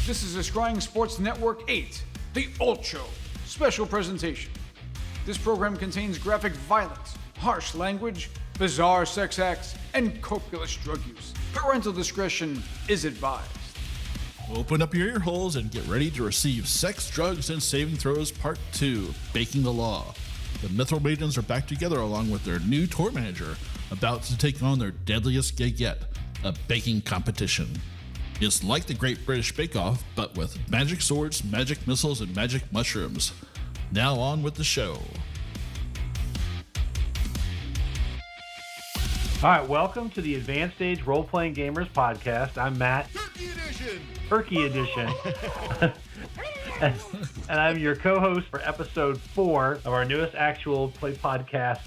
This is a Scry Sports Network 8, the Alt Show, special presentation. This program contains graphic violence, harsh language, bizarre sex acts, and copious drug use. Parental discretion is advised. Open up your ear holes and get ready to receive Sex, Drugs, and Saving Throws Part 2, Baking the Law. The Mithril Maidens are back together along with their new tour manager, about to take on their deadliest gig yet, a baking competition. It's like the Great British Bake Off, but with magic swords, magic missiles, and magic mushrooms. Now on with the show. All right, welcome to the Advanced Stage Role-Playing Gamers podcast. I'm Matt. Turkey Edition. And I'm your co-host for episode 4 of our newest actual play podcast,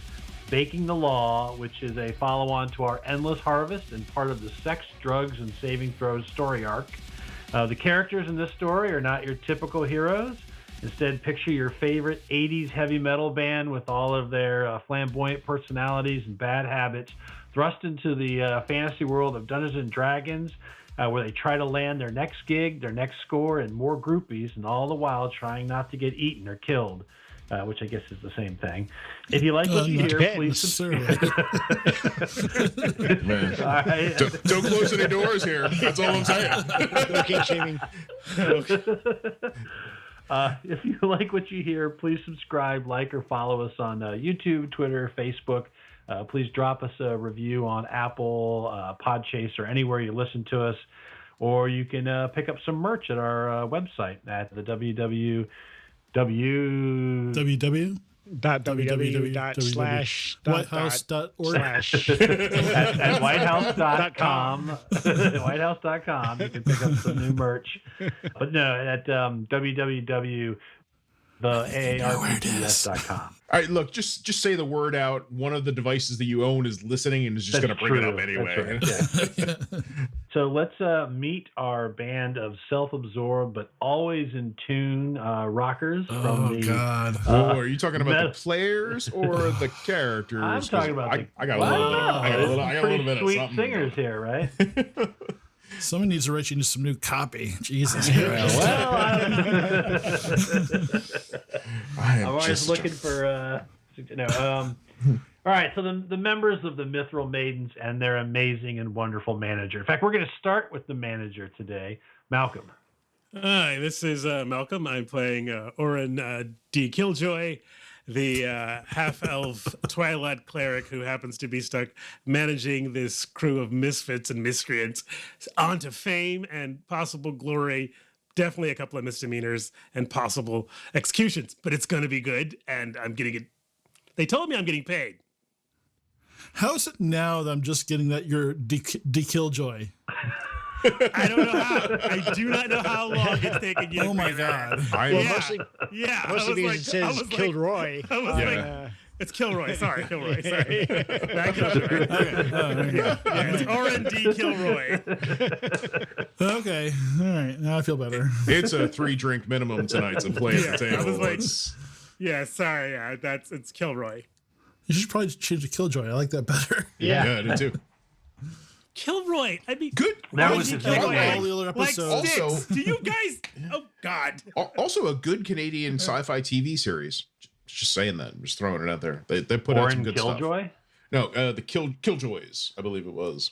Baking the Law, which is a follow-on to our Endless Harvest and part of the Sex, Drugs, and Saving Throws story arc. The characters in this story are not your typical heroes. Instead, picture your favorite 80s heavy metal band with all of their flamboyant personalities and bad habits thrust into the fantasy world of Dungeons & Dragons, where they try to land their next gig, their next score, and more groupies, and all the while trying not to get eaten or killed. Which I guess is the same thing. If you like what you hear, please subscribe. Right. Don't close any doors here. That's all I'm saying. Okay, shaming. If you like what you hear, please subscribe, like, or follow us on YouTube, Twitter, Facebook. Please drop us a review on Apple, Podchaser, or anywhere you listen to us. Or you can pick up some merch at our website at the www.slash whitehouse.org at whitehouse.com. Whitehouse.com. You can pick up some new merch. But no, at www.theaarpgs.com. All right, look, just say the word out. One of the devices that you own is listening and is just going to bring it up anyway. Right. Yeah. So let's meet our band of self-absorbed but always in tune rockers from the. God! Are you talking about the players or the characters? I'm talking about. I got a little bit of sweet something. Singers here, right? Someone needs to write you some new copy. Jesus Christ. I'm always looking for. All right, so the members of the Mithril Maidens and their amazing and wonderful manager. In fact, we're going to start with the manager today, Malcolm. Hi, this is Malcolm. I'm playing Orin Killroy, the half-elf Twilight cleric who happens to be stuck managing this crew of misfits and miscreants onto fame and possible glory. Definitely a couple of misdemeanors and possible executions, but it's going to be good, and I'm getting it. They told me I'm getting paid. How is it now that I'm just getting that you're Killjoy? I don't know how. I do not know how long it's taken you. Oh my God! Mostly because it says Killroy. It's Killroy. Sorry, Killroy. Sorry. Not Killroy. It's Orin Killroy. Okay. All right. Now I feel better. It's a 3-drink minimum tonight to play at the table. I was like, sorry. It's Killroy. You should probably change to Killjoy. I like that better. Yeah, I do too. Killroy. I mean, good. That was his all nickname. the other episodes. Like sticks. Also, do you guys? Oh God. Also, a good Canadian sci-fi TV series. Just saying that. I'm just throwing it out there. They put out some good Killjoy? stuff. No, the Killjoys, I believe it was.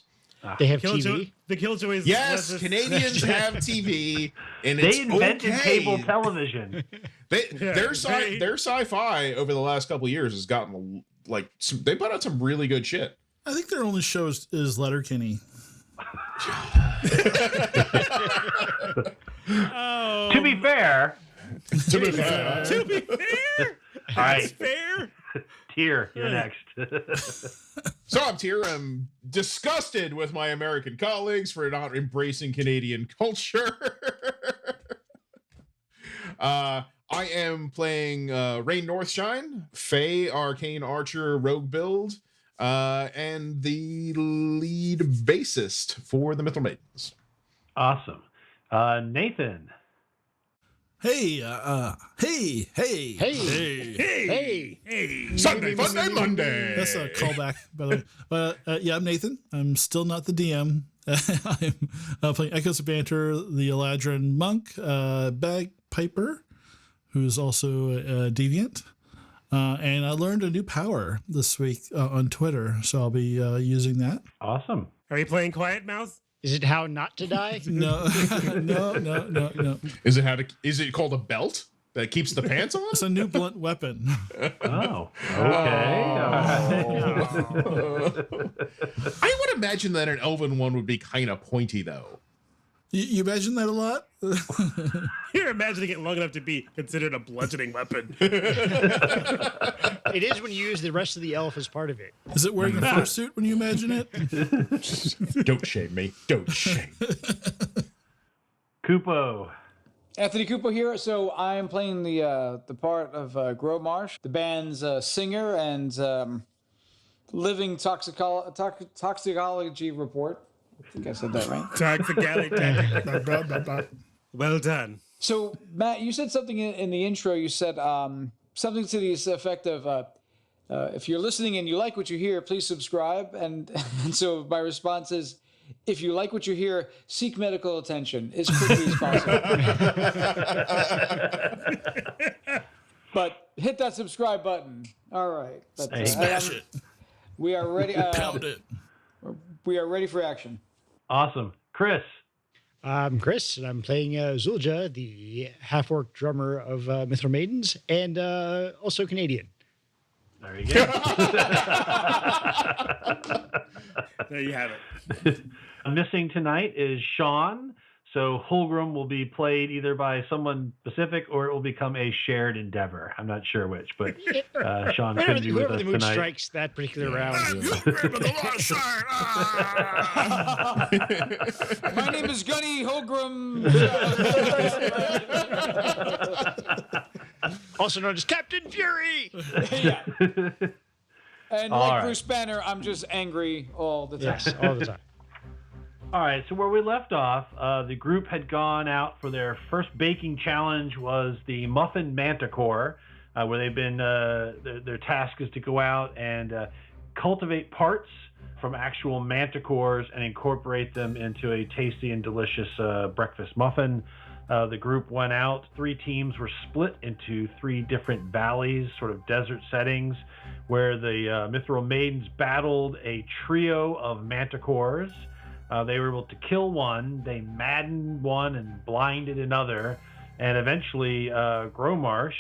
They have TV. The Killjoys. Yes, Canadians have TV, and they invented cable television. Their sci-fi over the last couple of years has gotten they put out some really good shit. I think their only show is Letterkenny. To be fair. All right. Fair. Tier, you're next. So I'm here. I'm disgusted with my American colleagues for not embracing Canadian culture. I am playing Rain Northshine, Fae Arcane Archer Rogue build, and the lead bassist for the Mithril Maidens. Awesome. Nathan. Hey. Sunday, Monday. That's a callback, by the way. But yeah, I'm Nathan. I'm still not the DM. I'm playing Echoes of Banter, the Eladrin monk, bagpiper, who's also a deviant. And I learned a new power this week on Twitter, so I'll be using that. Awesome. Are you playing Quiet Mouth? Is it how not to die? No. Is it called a belt that keeps the pants on? It's a new blunt weapon. Oh, okay. I would imagine that an elven one would be kind of pointy, though. You imagine that a lot? You're imagining it long enough to be considered a bludgeoning weapon. It is when you use the rest of the elf as part of it. Is it wearing a fursuit when you imagine it? Don't shame me. Don't shame. Kupo. Anthony Cooper here. So I am playing the part of Gromarsh, the band's singer and living toxicology report. I think I said that right. Well done. So Matt, you said something in the intro. You said something to the effect of, if you're listening and you like what you hear, please subscribe. And so my response is, if you like what you hear, seek medical attention as quickly as possible. But hit that subscribe button. All right. Smash it. We are ready. Pound it. We are ready for action. Awesome. Chris. I'm Chris, and I'm playing Zulja, the half-orc drummer of Mithril Maidens, and also Canadian. There you go. There you have it. Missing tonight is Sean. So Holgrim will be played either by someone specific or it will become a shared endeavor. I'm not sure which, but Sean couldn't be with Whoever us the mood tonight. strikes that particular round. My name is Gunny Holgrim. Also known as Captain Fury. Yeah. And All like right. Bruce Banner, I'm just angry all the time. Yes, all the time. All right, so where we left off, the group had gone out for their first baking challenge was the Muffin Manticore, where they've been, their task is to go out and cultivate parts from actual manticores and incorporate them into a tasty and delicious breakfast muffin. The group went out. 3 teams were split into 3 different valleys, sort of desert settings, where the Mithril Maidens battled a trio of manticores. They were able to kill one, they maddened one and blinded another, and eventually Gromarsh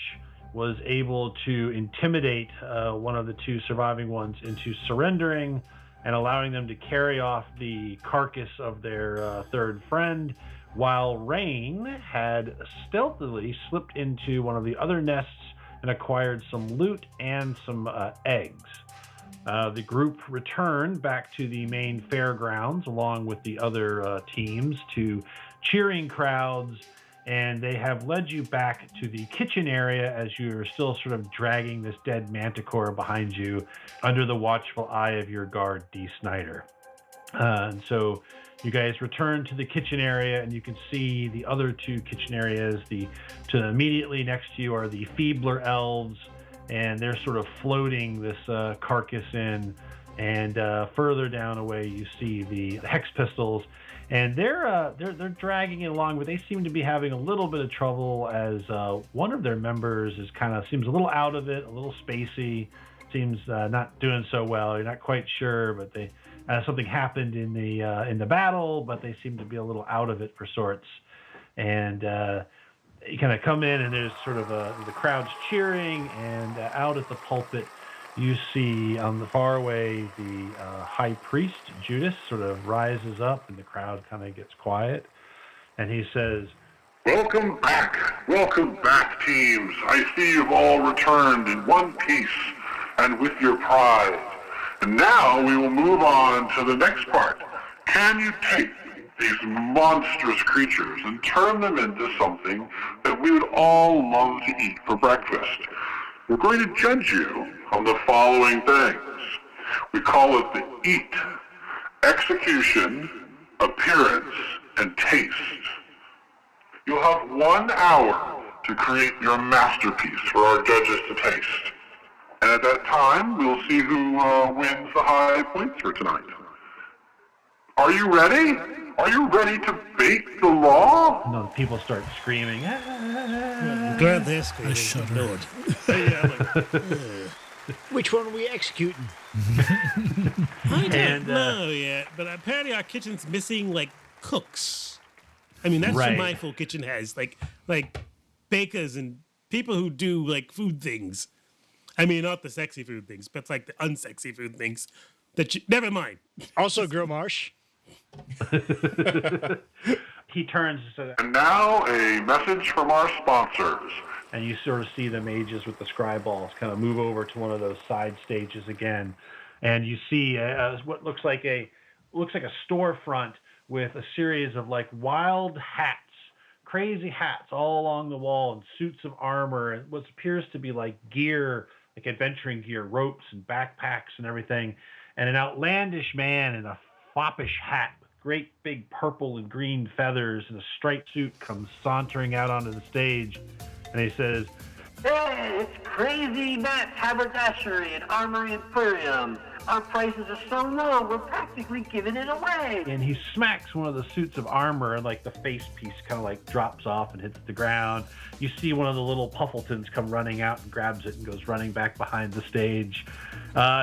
was able to intimidate one of the 2 surviving ones into surrendering and allowing them to carry off the carcass of their 3rd friend, while Rain had stealthily slipped into one of the other nests and acquired some loot and some eggs. The group returned back to the main fairgrounds along with the other teams to cheering crowds, and they have led you back to the kitchen area as you're still sort of dragging this dead manticore behind you under the watchful eye of your guard, D. Snyder. And so you guys return to the kitchen area, and you can see the other 2 kitchen areas. To immediately next to you are the feebler elves, and they're sort of floating this carcass in. And further down away, you see the hex pistols, and they're dragging it along, but they seem to be having a little bit of trouble as one of their members seems a little out of it, a little spacey, seems not doing so well. You're not quite sure, but something happened in the battle, but they seem to be a little out of it for sorts. And you kind of come in, and there's sort of the crowd's cheering, and out at the pulpit, you see on the far away the high priest, Judas, sort of rises up, and the crowd kind of gets quiet. And he says, Welcome back, teams. I see you've all returned in one piece and with your pride. And now we will move on to the next part. Can you take these monstrous creatures and turn them into something that we would all love to eat for breakfast? We're going to judge you on the following things. We call it the eat: execution, appearance, and taste. You'll have 1 hour to create your masterpiece for our judges to taste. And at that time, we'll see who wins the high points for tonight. Are you ready? Are you ready to bake the law? And the people start screaming. I'm glad they're screaming. I shudder. Lord. Yeah, Which one are we executing? I don't And, know yet, but apparently our kitchen's missing like cooks. I mean, that's what Right. my full kitchen has, like bakers and people who do like food things. I mean, not the sexy food things, but like the unsexy food things. Never mind. Also, Gromarsh. He turns And now a message from our sponsors. and you sort of see the mages with the scry balls kind of move over to one of those side stages again, and you see what looks like a storefront with a series of like wild hats, crazy hats all along the wall, and suits of armor, and what appears to be like gear, like adventuring gear, ropes and backpacks and everything, and an outlandish man in a foppish hat with great big purple and green feathers and a striped suit comes sauntering out onto the stage. And he says, Hey, it's Crazy Matt's Haberdashery and Armory Emporium. Our prices are so low, we're practically giving it away. and he smacks one of the suits of armor, and like the face piece kind of like drops off and hits the ground. You see one of the little Puffletons come running out and grabs it and goes running back behind the stage.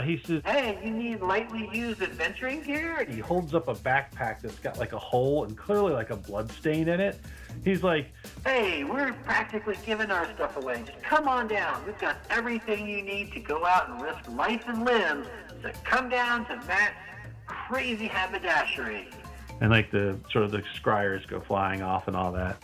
He says, Hey, you need lightly used adventuring gear? he holds up a backpack that's got like a hole and clearly like a blood stain in it. He's like, Hey, we're practically giving our stuff away. Just come on down. We've got everything you need to go out and risk life and limbs. So come down to Matt's Crazy Haberdashery. and like the sort of the scryers go flying off and all that.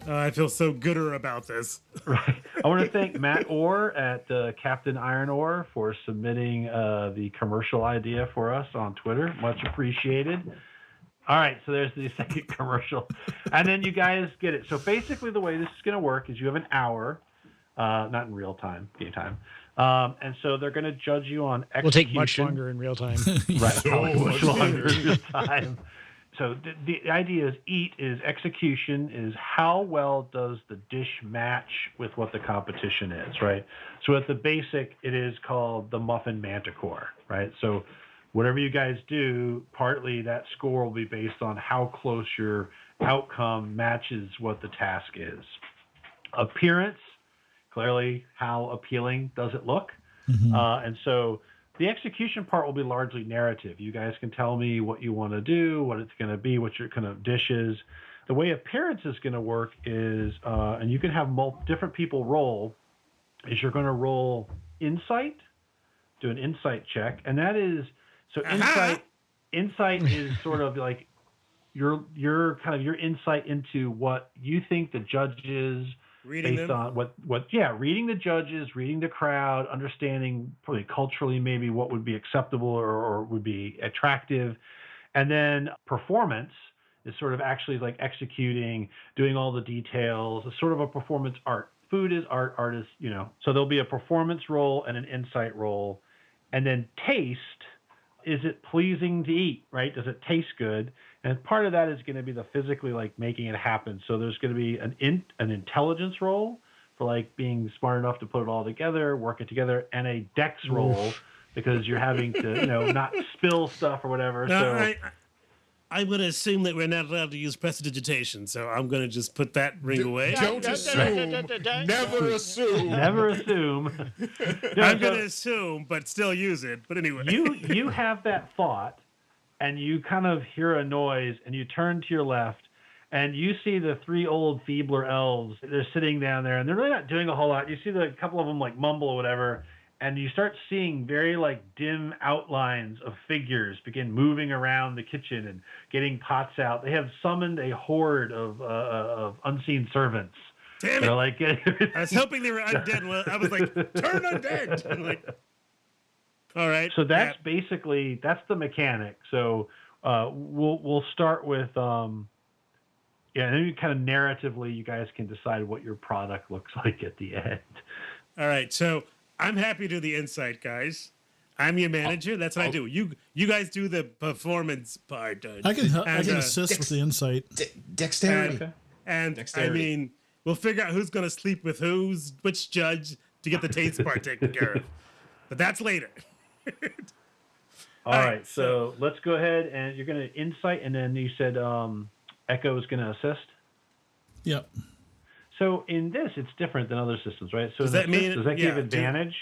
I feel so gooder about this. Right. I want to thank Matt Orr at Captain Iron Ore for submitting the commercial idea for us on Twitter. Much appreciated. All right, so there's the second commercial. And then you guys get it. So basically the way this is going to work is you have an hour, not in real time, game time. And so they're going to judge you on execution. Will take much longer in real time. Right, probably much longer in real time. So the idea is execution is how well does the dish match with what the competition is, right? So at the basic, it is called the Muffin Manticore, right? So whatever you guys do, partly that score will be based on how close your outcome matches what the task is. Appearance, clearly how appealing does it look? And so the execution part will be largely narrative. You guys can tell me what you want to do, what it's going to be, what your kind of dish is. The way appearance is going to work is, and you can have different people roll, is you're going to roll insight, do an insight check, and that is, so insight is sort of like your kind of your insight into what you think the judges Reading based them? on reading the judges, reading the crowd, understanding probably culturally maybe what would be acceptable or would be attractive. And then performance is sort of actually like executing, doing all the details, it's sort of a performance art. Food is art, art is, so there'll be a performance roll and an insight roll. And then taste, is it pleasing to eat, right? Does it taste good? And part of that is going to be the physically like making it happen. So there's going to be an intelligence roll for like being smart enough to put it all together, work it together, and a dex roll because you're having to, not spill stuff or whatever. So I'm going to assume that we're not allowed to use prestidigitation, so I'm going to just put that ring away. Don't assume. Never assume. never assume. I'm going to assume, but still use it. But anyway. You have that thought, and you kind of hear a noise, and you turn to your left, and you see the three old feebler elves. They're sitting down there, and they're really not doing a whole lot. You see a couple of them like mumble or whatever, and you start seeing very like dim outlines of figures begin moving around the kitchen and getting pots out. They have summoned a horde of unseen servants. Damn They're it. like, I was hoping they were undead. Well, I was like, turn undead. I'm like, all right. so that's basically that's the mechanic. So we'll start with and then you kind of narratively you guys can decide what your product looks like at the end. All right. So I'm happy to do the insight, guys. I'm your manager. That's what I do. You guys do the performance part. I can help. I And, can assist with the insight. Dexterity. And Dexterity. I mean, we'll figure out who's going to sleep with which judge to get the taste part taken care of. But that's later. All right, so let's go ahead and you're going to insight, and then you said Echo is going to assist. Yep. So in this, it's different than other systems, right? So Does that give advantage?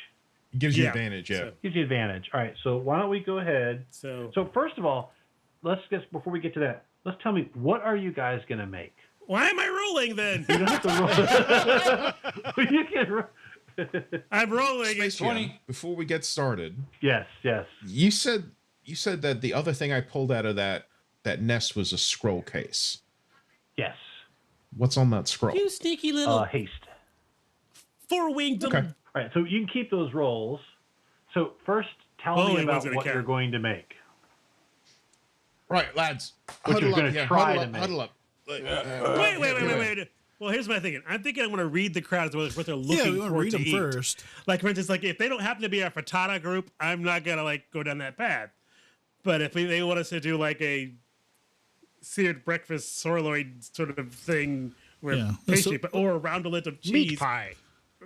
It gives you advantage, yeah. Gives you advantage. All right, so why don't we go ahead? So first of all, before we get to that, let's tell me, what are you guys going to make? Why am I rolling then? You don't have to roll. You can I'm rolling. Space 20. Before we get started. Yes. You said that the other thing I pulled out of that nest was a scroll case. Yes. What's on that scroll? You sneaky little haste. Four-winged. Okay. All right, so you can keep those rolls. So first, tell me about what you're going to make. Right, lads. What you're going to try to make. Huddle up. Wait. Well, here's my thinking. I'm thinking I want to read the crowd as well as what they're looking for. Yeah, we want to read them eat. first. Like, for instance, like if they don't happen to be our frittata group, I'm not gonna like go down that path. But if they want us to do like a seared breakfast sirloin sort of thing, where pastry, or a roundelet of cheese,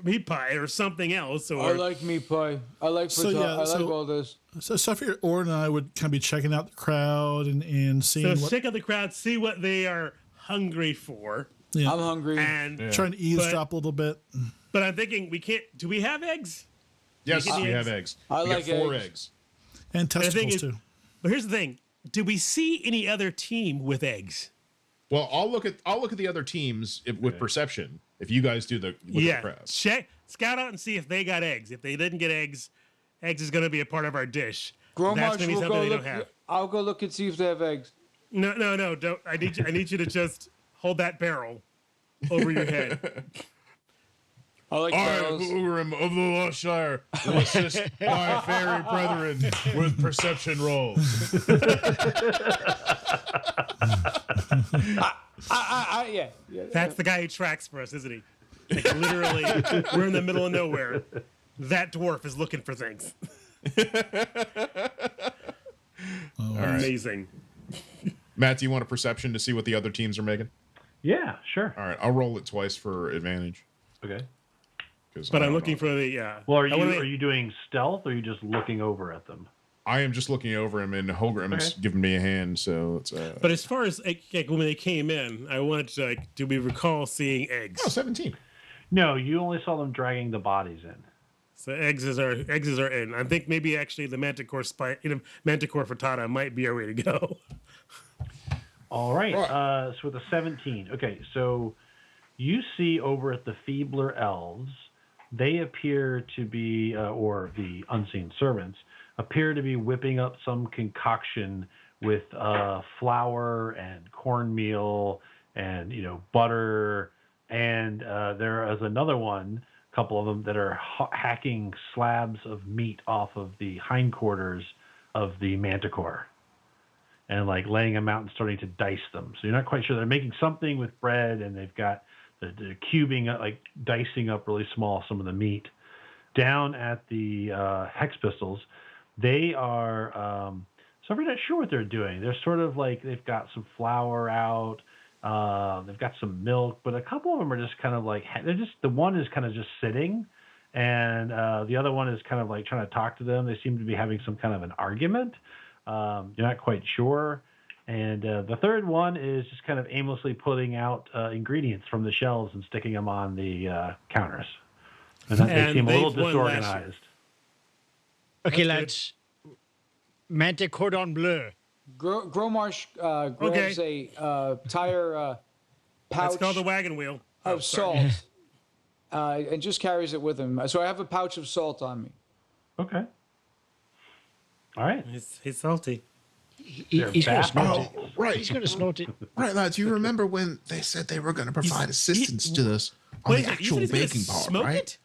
meat pie, or something else. Or I like meat pie. I like frittata. I like all this. So I figured Orin and I would kind of be checking out the crowd and seeing. So check out the crowd, see what they are hungry for. Yeah. I'm hungry. And trying to eavesdrop a little bit. But I'm thinking we can't. Do we have eggs? Yes, we have eggs. I we like got 4 eggs. And testicles too. But here's the thing: do we see any other team with eggs? Well, I'll look at the other teams with perception. If you guys do the crowd. Scout out and see if they got eggs. If they didn't get eggs is going to be a part of our dish. Grommash, That's going to be something they don't have. I'll go look and see if they have eggs. No, don't. I need you to just hold that barrel over your head. I like barrels. Urim of the Lost Shire will assist my fairy brethren with perception rolls. Yeah. That's the guy who tracks for us, isn't he? Like literally, we're in the middle of nowhere. That dwarf is looking for things. Amazing. Matt, do you want a perception to see what the other teams are making? Yeah, sure. All right, I'll roll it twice for advantage. Okay. But I'm looking for the Well, are you doing stealth, or are you just looking over at them? I am just looking over him, and Holgrim's giving me a hand. So it's. But as far as like when they came in, I wanted to do we recall seeing eggs? Oh, 17. No, you only saw them dragging the bodies in. So eggs are in. I think maybe actually the manticore manticore frittata might be our way to go. All right. So with a 17. Okay, so you see over at the feebler elves, they appear to be, or the unseen servants, appear to be whipping up some concoction with flour and cornmeal and, butter. And there is another one, a couple of them, that are hacking slabs of meat off of the hindquarters of the manticore and like laying them out and starting to dice them. So you're not quite sure. They're making something with bread, and they've got the cubing, like dicing up really small some of the meat. Down at the Hex Pistols, they are, so we're not sure what they're doing. They're sort of like, they've got some flour out, they've got some milk, but a couple of them are just kind of like, the one is kind of just sitting, and the other one is kind of like trying to talk to them. They seem to be having some kind of an argument. You're not quite sure. And the third one is just kind of aimlessly putting out ingredients from the shelves and sticking them on the counters. And they seem a little disorganized. Okay, lads. Mante cordon bleu. Grommash grabs a tire pouch. It's called the wagon wheel. Of salt. And just carries it with him. So I have a pouch of salt on me. Okay. All right. He's salty. He's going to snort it. Oh, right. He's going to snort it. Right, lads. You remember when they said they were going to provide assistance to us on the actual baking part, right?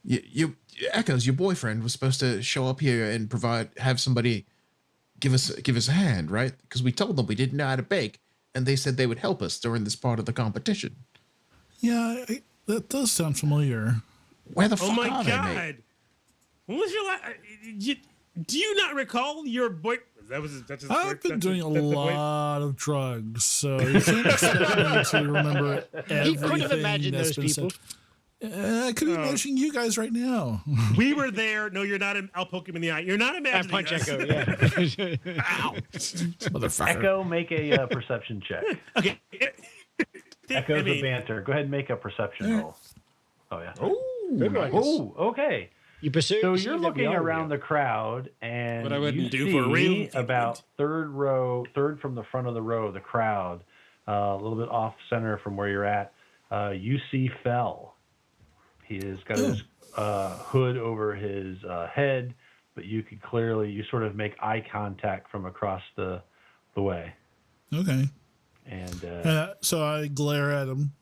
You Echoes, your boyfriend was supposed to show up here and have somebody give us a hand, right? Because we told them we didn't know how to bake, and they said they would help us during this part of the competition. Yeah, that does sound familiar. Where the fuck are they? Oh my they, god! mate? When was your last? Do you not recall your boy? I've been doing a lot of drugs, so you can't expect me to remember everything. He could have imagined those people. Said. I could be imagining you guys right now. We were there. No, you're not. I'll poke him in the eye. You're not I imagining punch us. Echo, yeah. Ow. Motherfucker. Echo, make a perception check. Okay. Echo's the banter. Go ahead and make a perception roll. Oh, yeah. Good one. Oh, okay. You pursue. So you see you're that looking we are around real. the crowd, and What I wouldn't you do see for a real about third from the front of the row, the crowd, a little bit off center from where you're at. You see Fell. He has got his hood over his head, but you sort of make eye contact from across the way. Okay. And So I glare at him.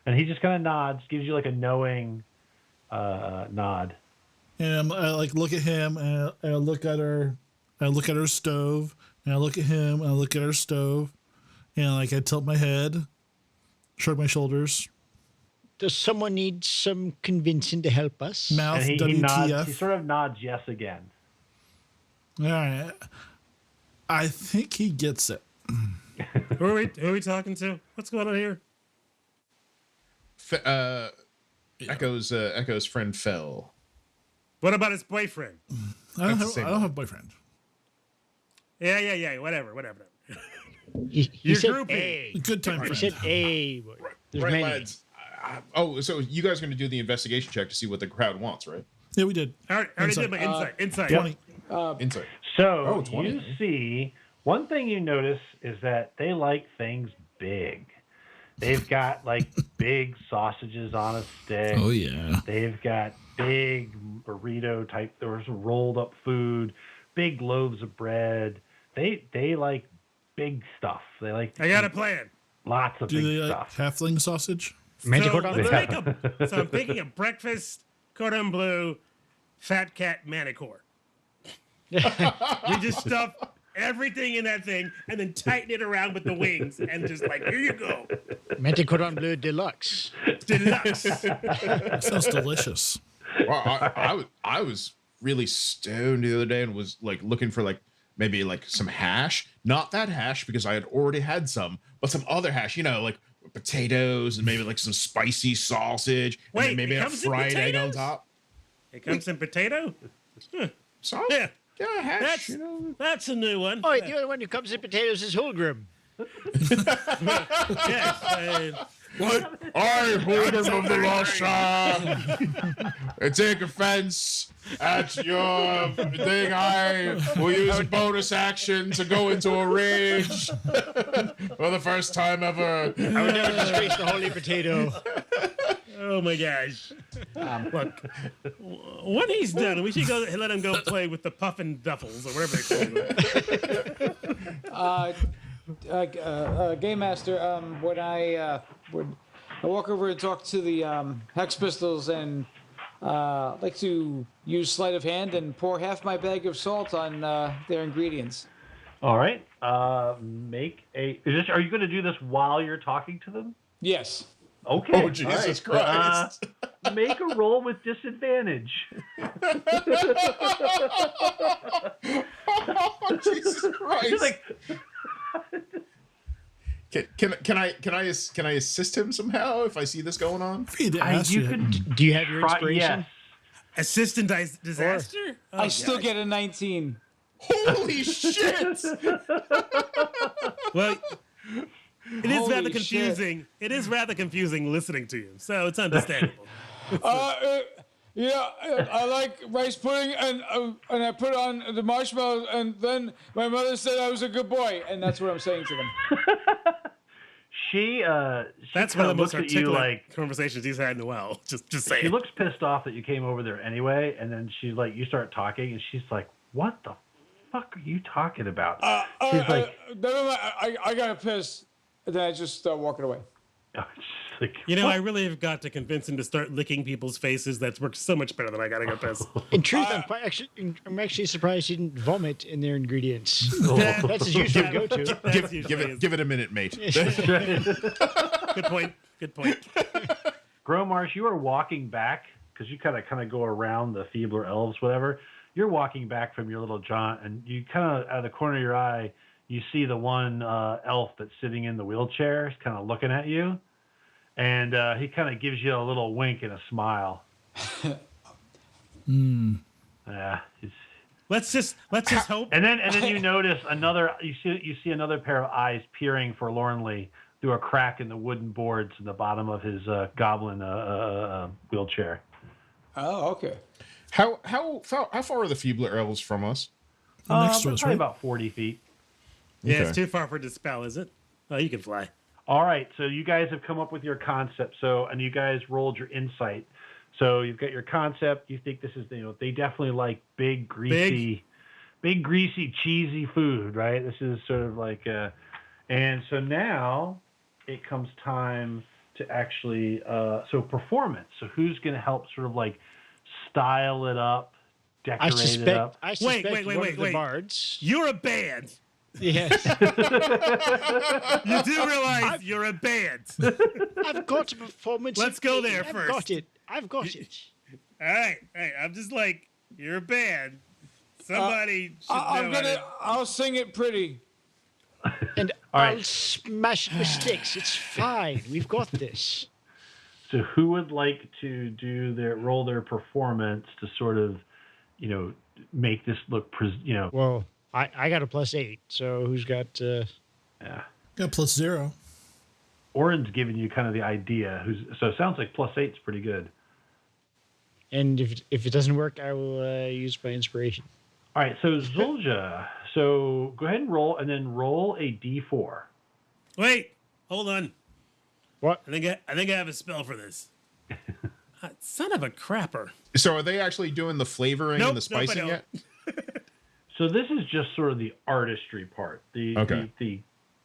and he just kind of nods, gives you like a knowing nod. And I like look at him and I look at her. I look at her stove and I look at him and I look at her stove and like I tilt my head, shrug my shoulders, Does someone need some convincing to help us? mouth And he WTF. nods. He sort of nods yes again. All right. I think he gets it. Who are we talking to? What's going on here? Echo's friend Fell. What about his boyfriend? I don't That's the have same a boyfriend. Yeah. Whatever. He You're said groupie. A. Good time He friend. said A. There's Right, many. lads. So you guys are going to do the investigation check to see what the crowd wants, right? Yeah, we did. I already did my insight. 20. Insight. So 20. you see, one thing you notice is that they like things big. They've got like big sausages on a stick. Oh, yeah. They've got big burrito type. There was rolled up food, big loaves of bread. They like big stuff. They like. To I got a eat plan. lots of Do big they like stuff. halfling sausage? Magic So, cordon let's bleu. make so I'm thinking a breakfast cordon bleu, fat cat manicure. We just stuff everything in that thing and then tighten it around with the wings and just like, here you go. Magic cordon bleu deluxe. Deluxe. That sounds delicious. Well, I was really stoned the other day and was like looking for like maybe like some hash. Not that hash because I had already had some, but some other hash. You know, like potatoes and maybe like some spicy sausage. And Wait, then maybe it a comes in fried egg on potatoes? top. It comes in potato? Sausage? Yeah. Yeah, hash. That's, You know. that's a new one. Oh, the other one who comes in potatoes is Hulgrim. Yes. What? I, Holder of the Lost Shard, I take offense at your thing. I will use a bonus action to go into a rage for the first time ever. I would never disgrace the holy potato. Oh my gosh. Look, when he's done, we should go let him go play with the puffin duffels or whatever they call them. Game Master, when I walk over and talk to the Hex Pistols and like to use sleight of hand and pour half my bag of salt on their ingredients. All right. Make a. Are you going to do this while you're talking to them? Yes. Okay. Oh, Jesus all right. Christ. Make a roll with disadvantage. Oh, Jesus Christ. You're like, Can I assist him somehow if I see this going on? I need to ask you you. could Do you have your try. inspiration? Yes. Assistant disaster? Oh, I still get a 19. Holy shit! Well, it is Holy rather shit. confusing. It is rather confusing listening to you, so it's understandable. Yeah, I like rice pudding, and I put on the marshmallows, and then my mother said I was a good boy, and that's what I'm saying to them. She That's kind one of the looks most at you articulate like conversations he's had in a while. Just saying. she looks pissed off that you came over there anyway, and then she's like, you start talking, and she's like, "What the fuck are you talking about?" She's like, Never mind, I got pissed, and then I just start walking away. she's like, You know, "What?" I really have got to convince him to start licking people's faces. That's worked so much better than I gotta go piss. In truth, I'm actually surprised he didn't vomit in their ingredients. That's his usual go-to. That's usually Give it a minute, mate. Good point. Good point. Gromars, you are walking back because you kind of go around the feebler elves, whatever. You're walking back from your little jaunt, and you kind of out of the corner of your eye, you see the one elf that's sitting in the wheelchair, kind of looking at you, And he kind of gives you a little wink and a smile. Yeah. Let's just hope. And then you notice you see another pair of eyes peering forlornly through a crack in the wooden boards in the bottom of his goblin wheelchair. Oh, okay. How far are the feebler elves from us? Next to us, Probably right? about 40 feet. Yeah, Okay. it's too far for dispel, is it? Oh, you can fly. All right, so you guys have come up with your concept. And you guys rolled your insight. So you've got your concept. You think this is, they definitely like big, greasy, cheesy food, right? This is sort of like, and so now it comes time to actually, so performance. So who's going to help sort of like style it up, decorate it up? I suspect Wait, one of the bards. You're a band. Yes. You do realize you're a band. I've got a performance. Let's go there I've first. got it. I've got it. All right. I'm just like, you're a band. Somebody should know. I'll sing it pretty. And All I'll right. smash the sticks. It's fine. We've got this. So who would like to roll their performance to sort of, make this look, Well, I got a +8. So who's got? yeah. Got +0. Orin's giving you kind of the idea. So it sounds like +8's pretty good. And if it doesn't work, I will use my inspiration. All right, so Zulja, so go ahead and roll a D4. Wait, hold on. What? I think I have a spell for this. Son of a crapper. So are they actually doing the flavoring and the spicing yet? So this is just sort of the artistry part. The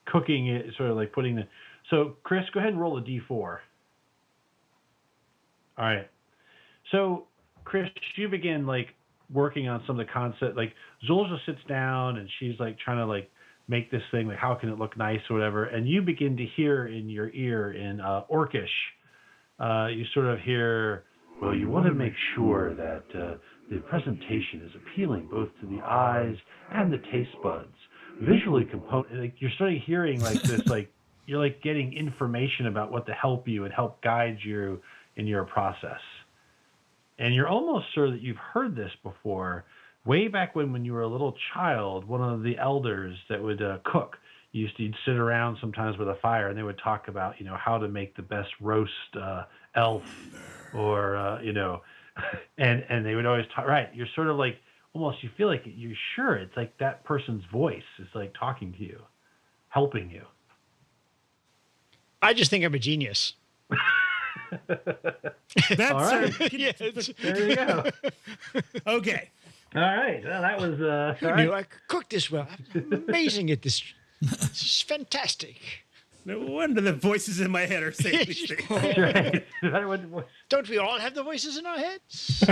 cooking it, sort of like putting the. So Chris, go ahead and roll a D4. All right. So Chris, you begin like working on some of the concept. Like Zulja sits down and she's like trying to like make this thing like how can it look nice or whatever. And you begin to hear in your ear in Orcish. You sort of hear, well, you want to make sure that the presentation is appealing both to the eyes and the taste buds. Visually like you're sort of hearing like this, like you're like getting information about what to help you and help guide you in your process. And you're almost sure that you've heard this before. Way back when you were a little child, one of the elders that would cook, you'd sit around sometimes with a fire and they would talk about, how to make the best roast elf or, and they would always talk, right. You're sort of like, almost you feel like you're sure it's like that person's voice is like talking to you, helping you. I just think I'm a genius. That's All right. Yes. There you go. Okay. All right. Well, that was Who all knew right. I could cook this well? I'm amazing at this. This is fantastic. No wonder the voices in my head are saying these things. That's right. That was- Don't we all have the voices in our heads?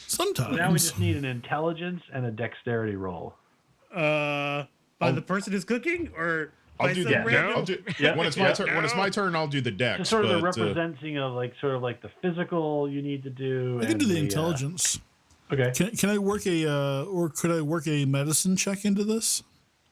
Sometimes. Now we just need an intelligence and a dexterity roll. By the person who's cooking, or by I'll do some that. random? I'll do, when it's my turn. When it's my turn, I'll do the dex. Just sort of the but, representing of like sort of like the physical you need to do. I can and do the intelligence. Okay. Can I work or could I work a medicine check into this?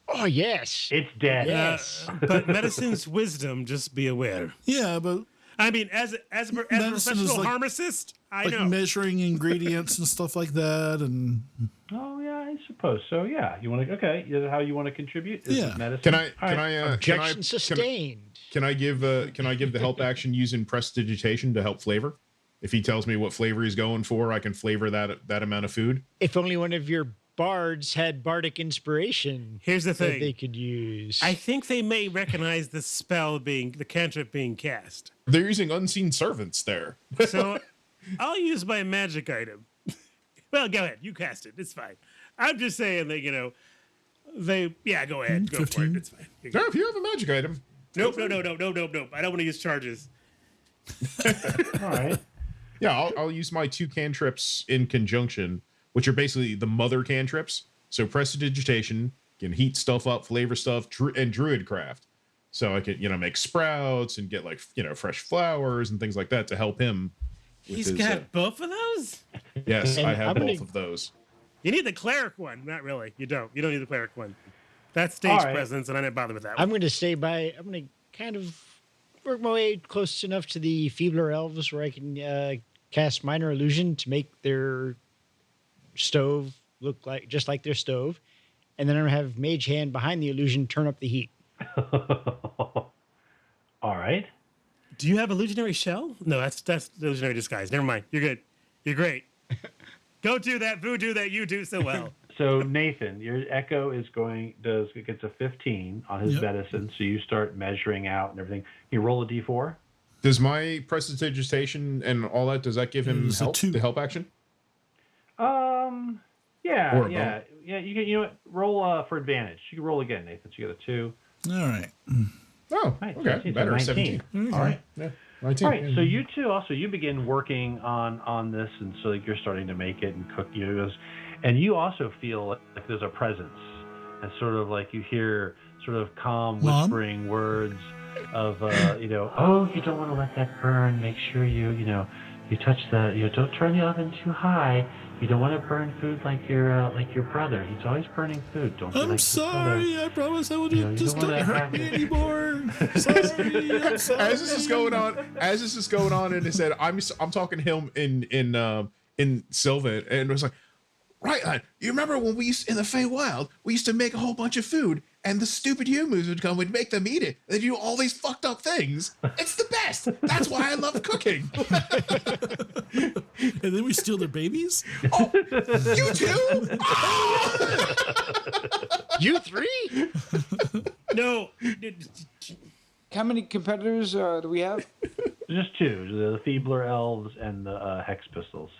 Oh yes. It's dead. Yes. But medicine's wisdom. Just be aware. Yeah, but I mean, as a Medicine is professional like- pharmacist, I like know. measuring ingredients and stuff like that, and Oh yeah, I suppose so. Yeah. You want to? Okay. Is that how you want to contribute? Is Yeah. it medicine? Can I? All Can right. I? Objection sustained. Can I give the help action using prestidigitation to help flavor? If he tells me what flavor he's going for, I can flavor that amount of food. If only one of your bards had bardic inspiration Here's the that thing. they could use. I think they may recognize the cantrip being cast. They're using unseen servants there. So I'll use my magic item. Well, go ahead. You cast it. It's fine. I'm just saying that, go ahead. Go for 15. it. It's fine. No, if you have a magic item. Nope. I don't want to use charges. All right. Yeah, I'll use my 2 cantrips in conjunction, which are basically the mother cantrips. So prestidigitation can heat stuff up, flavor stuff, and druidcraft. So I can, make sprouts and get fresh flowers and things like that to help him. with He's his, got both of those? Yes, And I have I'm both gonna- of those. You need the cleric one. Not really. You don't. You don't need the cleric one. That's stage All right. presence, and I didn't bother with that one. I'm going to stay by. I'm going to kind of work my way close enough to the feebler elves where I can cast minor illusion to make their stove look like just like their stove, and then I'm gonna have mage hand behind the illusion turn up the heat. All right. Do you have illusionary shell? No, that's illusionary disguise. Never mind. You're good. You're great. Go do that voodoo that you do so well. So Nathan, your echo gets a 15 on his medicine, so you start measuring out and everything. You roll a d4. Does my prestidigitation and all that, does that give him help, the help action? Yeah, Or yeah. You know what? Roll for advantage. You can roll again, Nathan. So you get a 2. All right. Oh, Right, okay. 17, so Better, 19. 17. All right. Yeah, 19. All right, so you two also, you begin working on this, and so you're starting to make it and cook and you also feel like there's a presence, and sort of like you hear sort of calm whispering words of oh, you don't want to let that burn. Make sure you touch the don't turn the oven too high. You don't want to burn food like your brother. He's always burning food. Don't you I'm like sorry. I promise I wouldn't. Just don't hurt me anymore. Sorry. I'm sorry. As this is going on, and it said, I'm talking to him in Sylvan, and it was like, right, lad, you remember when we used in the Feywild, we used to make a whole bunch of food, and the stupid humans would come and make them eat it. They do all these fucked up things. It's the best. That's why I love cooking. And then we steal their babies? Oh, you too? Oh! You three? No. How many competitors do we have? Just two, the feebler elves and the hex pistols.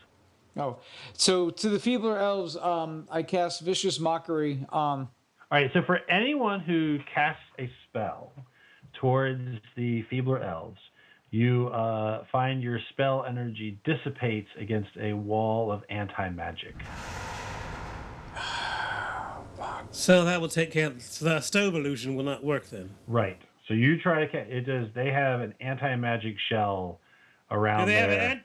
Oh, so to the feebler elves, I cast Vicious Mockery. All right, so for anyone who casts a spell towards the feebler elves, you find your spell energy dissipates against a wall of anti-magic. So that will take care. So the stove illusion will not work then. Right. So you try to it does. They have an anti-magic shell around there.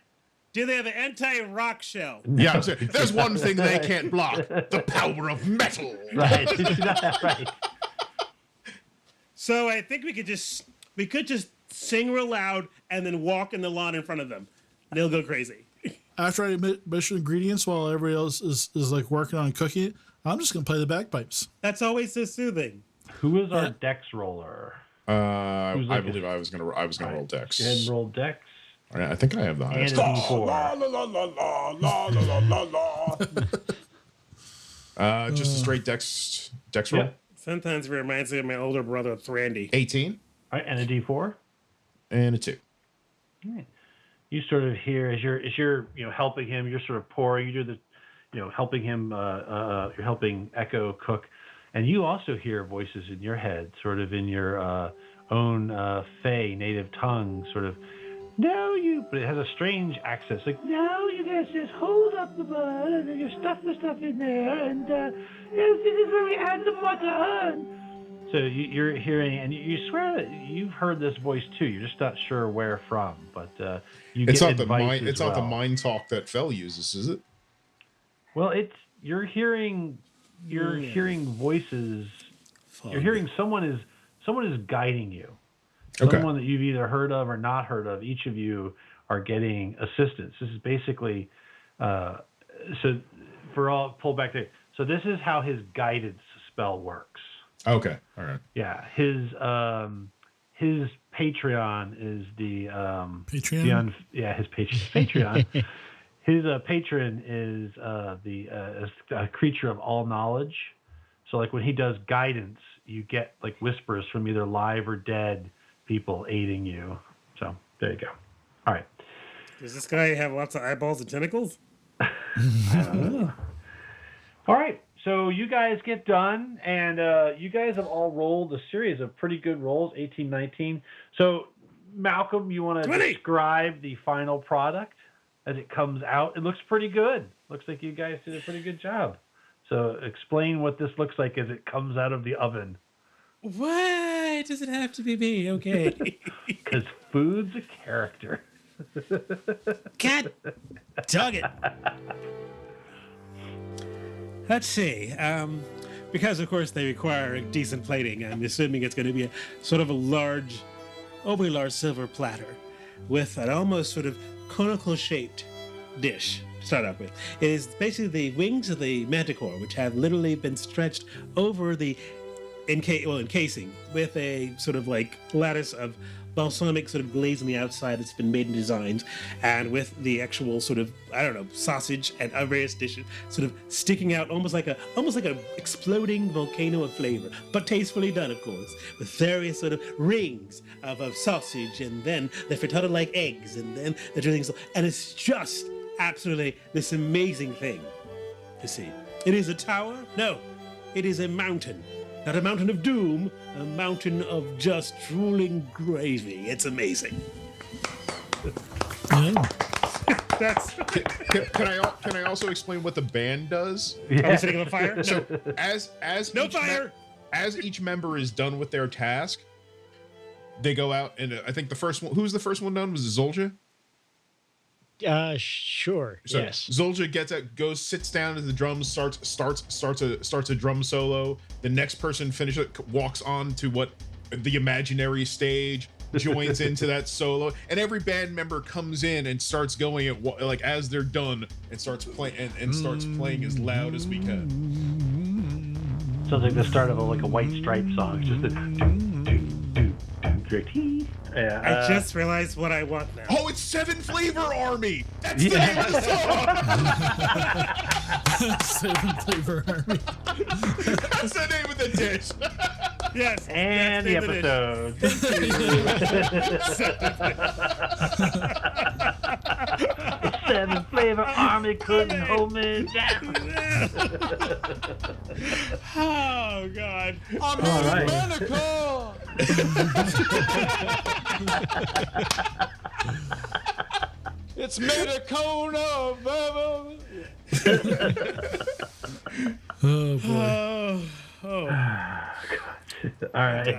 Do they have an anti-rock shell? Yeah, I'm saying, there's one thing they can't block: the power of metal. Right. Right. So I think we could just sing real loud and then walk in the lawn in front of them. They'll go crazy. After I mention ingredients while everybody else is like working on cooking it, I'm just gonna play the bagpipes. That's always so soothing. Who is our dex roller? I believe I was gonna roll dex. Go ahead and roll dex. All right, I think I have the And highest. a d4. Just a straight dex roll. Yeah. Sometimes it reminds me of my older brother, Thrandy. 18 All right, and a d4. and a 2. Right. You sort of hear as you're helping him, you're sort of pouring. You do the helping him. You're helping Echo cook, and you also hear voices in your head, sort of in your own Fey native tongue, sort of. No, but it has a strange accent. It's like, no, you guys just hold up the bud and then you stuff the stuff in there, and yes, this is where we add the butter. So you're hearing, and you swear that you've heard this voice too. You're just not sure where from, but you It's get not the advice mind. as It's not the well. mind talk that Fell uses, is it? Well, you're hearing voices. Fun. You're hearing someone is guiding you. Okay. Someone that you've either heard of or not heard of. Each of you are getting assistance. This is basically so for all pull back there. So this is how his guidance spell works. Okay. All right. Yeah, his Patreon is the Patreon? his Patreon. His patron is a creature of all knowledge. So like when he does guidance, you get like whispers from either live or dead people aiding you. So there you go. All right. Does this guy have lots of eyeballs and tentacles? I don't know. All right. So you guys get done, and you guys have all rolled a series of pretty good rolls, 18, 19. So Malcolm, you want to 20. describe the final product as it comes out? It looks pretty good. Looks like you guys did a pretty good job. So explain what this looks like as it comes out of the oven. Why does it have to be me? Okay. Because food's a character. God dug it. Let's see. Because of course they require decent plating, I'm assuming it's going to be a sort of a large overly large silver platter with an almost sort of conical shaped dish to start off with. It is basically the wings of the manticore, which have literally been stretched over the encasing with a sort of like lattice of balsamic sort of glaze on the outside that's been made in designs, and with the actual sort of, I don't know, sausage and various dishes sort of sticking out almost like a exploding volcano of flavor, but tastefully done, of course, with various sort of rings of sausage, and then the frittata like eggs, and then the drizzling, and it's just absolutely this amazing thing to see. It is a tower? No, it is a mountain. Not a mountain of doom, a mountain of just drooling gravy. It's amazing. That's. Can I also explain what the band does? Are we setting on fire? So as No fire. As each member is done with their task, they go out and I think the first one. Who's the first one done? Was it Zolja? Sure. So yes. Zolja gets out, goes, sits down at the drums, starts a drum solo. The next person finishes, walks on to what the imaginary stage, joins into that solo, and every band member comes in and starts going at like as they're done and starts playing and starts playing as loud as we can. Sounds like the start of a White Stripe song. It's just a yeah, I just realized what I want now. Oh, it's Seven Flavor Army. That's the name of the song. Seven Flavor Army. That's the name of the dish. Yes. And the episode. Seven Flavor Army couldn't hold me down. Oh God. I'm All right. maniacal. It's made a cone of Oh boy. Oh. All right.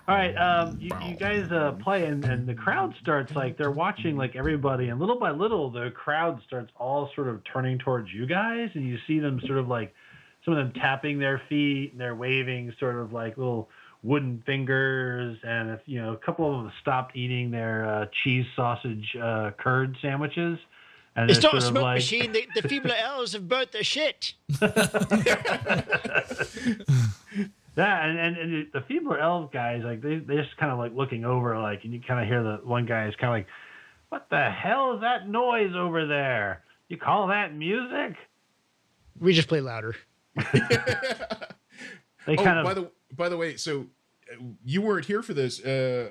All right. You guys play, and the crowd starts they're watching everybody, and little by little the crowd starts all sort of turning towards you guys, and you see them sort of some of them tapping their feet and they're waving sort of little wooden fingers, and a couple of them stopped eating their cheese sausage curd sandwiches. And It's not a sort of smoke machine. The feeble elves have burnt their shit. Yeah, and the feebler elf guys, they're just kind of looking over, and you kind of hear the one guy is kind of like, "What the hell is that noise over there? You call that music?" We just play louder. They kind of. By the way, so you weren't here for this. Our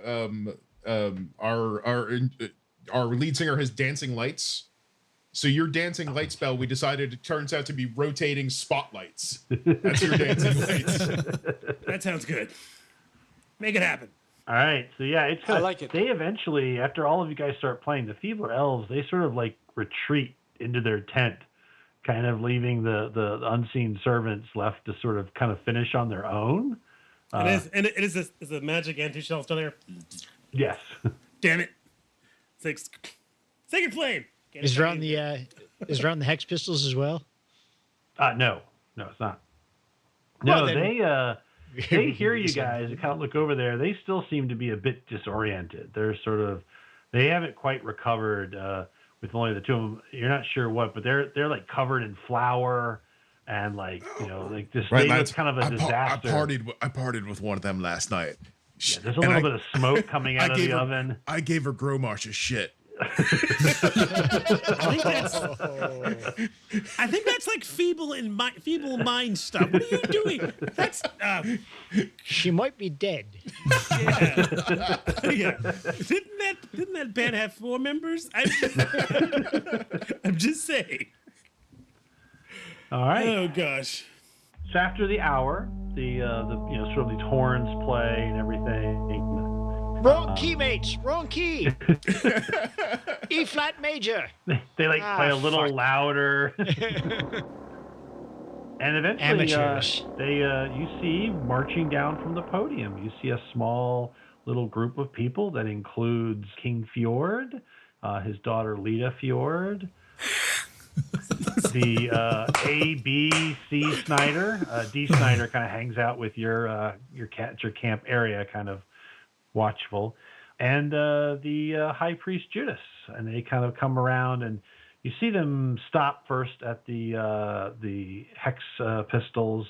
lead singer has dancing lights. So your dancing light spell, we decided it turns out to be rotating spotlights. That's your dancing lights. That sounds good. Make it happen. All right, so yeah, it's. I like it. They eventually, after all of you guys start playing, the feebler elves, they sort of retreat into their tent, kind of leaving the unseen servants left to sort of kind of finish on their own. It is a magic anti-shell still there? Yes. Damn it. Second flame. Is around the Hex Pistols as well? No, it's not. No, Well, then- they hear you guys and kind of look over there. They still seem to be a bit disoriented. They haven't quite recovered with only the two of them. You're not sure what, but they're covered in flour and this. Right, they lads, look kind of a disaster. I partied with one of them last night. Yeah, there's a little bit of smoke coming out of the oven. I gave her Gromarsh a shit. I think that's feeble mind stuff. What are you doing? That's She might be dead. yeah. Didn't that band have 4 members? I'm just saying. All right. Oh gosh. So after the hour, the sort of these horns play and everything. Wrong key, mates. Wrong key. E flat major. They play a little louder. And eventually, Amateurs. you see marching down from the podium. You see a small little group of people that includes King Fjord, his daughter Lita Fjord, the A, B, C Snyder. D Snyder kind of hangs out with your camp area, kind of watchful, and the High Priest Judas. And they kind of come around, and you see them stop first at the hex pistols,